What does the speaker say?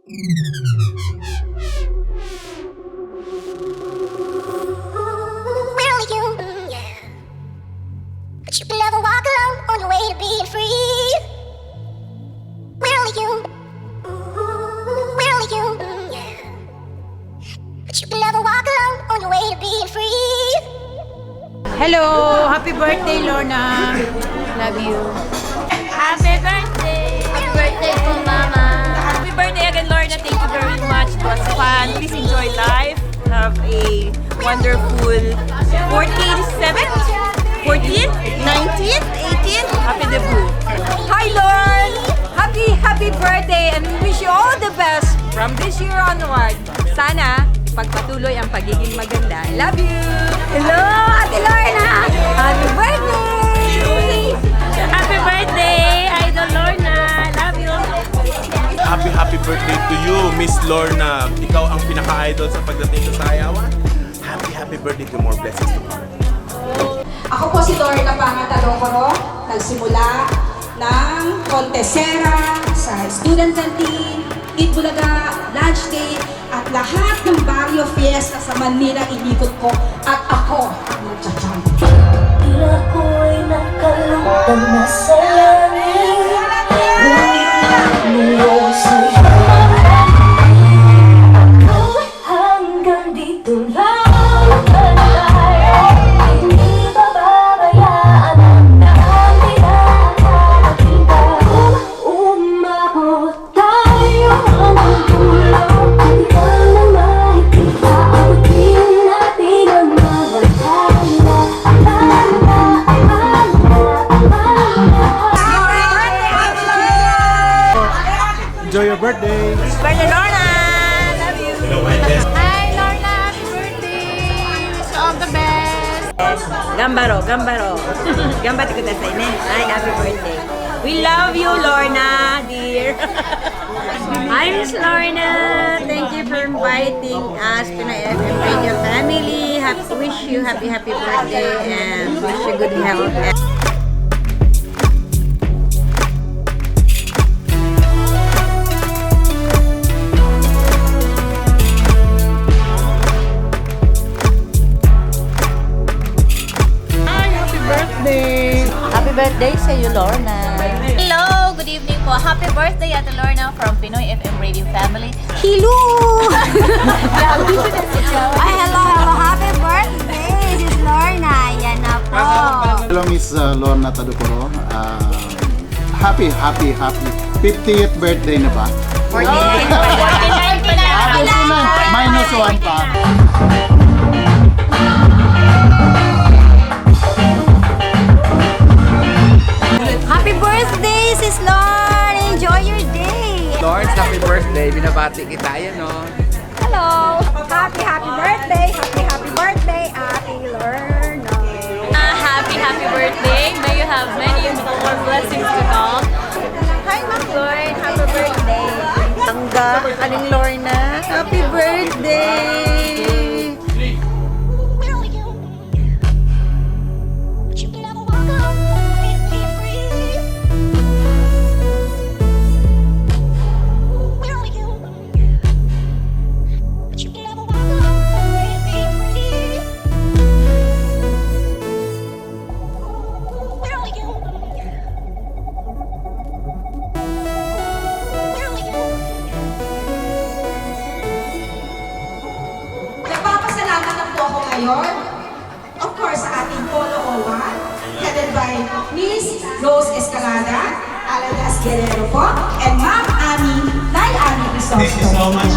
But you can never walk alone on your way to being free. We're only human. We're only human, yeah. But you can never walk alone on your way to being free. Hello! Happy birthday, Lorna! Love you. Happy birthday! Happy birthday po, Mama! Happy birthday again, Lorna. Thank you very much. It was fun. Please enjoy life. Have a wonderful 47th, 14th, 19th, 18th. Happy debut. Hi, Lord! Happy birthday and we wish you all the best from this year onward. Sana ipagpatuloy ang pagiging maganda. I love you! Hello, Ate Lorna! Happy birthday! Happy birthday, Idol Lorna. I love you. Happy birthday to you, Miss Lorna. Ikaw ang pinaka-idol sa pagdating sa sayawan. Happy birthday to more blessings to come. Ako po si Lorna Pangatalongkoro, nagsimula ng kontesera sa student canteen, Eat Bulaga, lunch date, at lahat ng barrio fiesta sa Manila inikot ko at ako ang nagcha-champ. Tila ko'y nakalungkot na sa langit, ngunit nagmulong sa'yo. Ako hanggang dito lang tayo, hindi bababayaan ang dami na nakakita. Umabot tayo hanggang dulo, hindi ka na makikita. Abutin natin ang mga kaya. Enjoy your birthday! Birthday, Lorna! Love you! Hi, Lorna. Happy birthday. Wish you all the best. Gambaro. Gambati ko sa ine. Ay, happy birthday. We love you, Lorna, dear. Hi, Miss Lorna. Thank you for inviting us to the FM Radio family. Wish you happy birthday and wish you good health. Happy birthday sa iyo, Lorna. Hello, good evening po. Happy birthday, Ate Lorna from Pinoy FM Radio Family. Hello! Ay, hello. Happy birthday. This is Lorna. Yan na po. Hello, Miss Lorna Tadukoro. Happy 50th birthday na ba? 49 pa na. Minus 1 pa. Happy birthday, Sis Lorna. Enjoy your day. Lawrence, happy birthday. Binabati kita yan, no? Hello! Happy birthday! Happy birthday, Ate Lorna! Happy birthday. May you have many more blessings to come. Hi, Ma'am Lord! Happy birthday! Tangga, aling Lorna. Happy birthday! We're only human. But you can never walk alone and be free. We're only human. But you can never walk alone and be free. We're only human. We're only human. Nagpapasalamat na po ako ngayon, of course, sa ating Polo Owa, headed by Miss Rose Escalada, alias Guerrero po, and Ma'am Ami, Nay Ami Crisostomo. Thank you so much.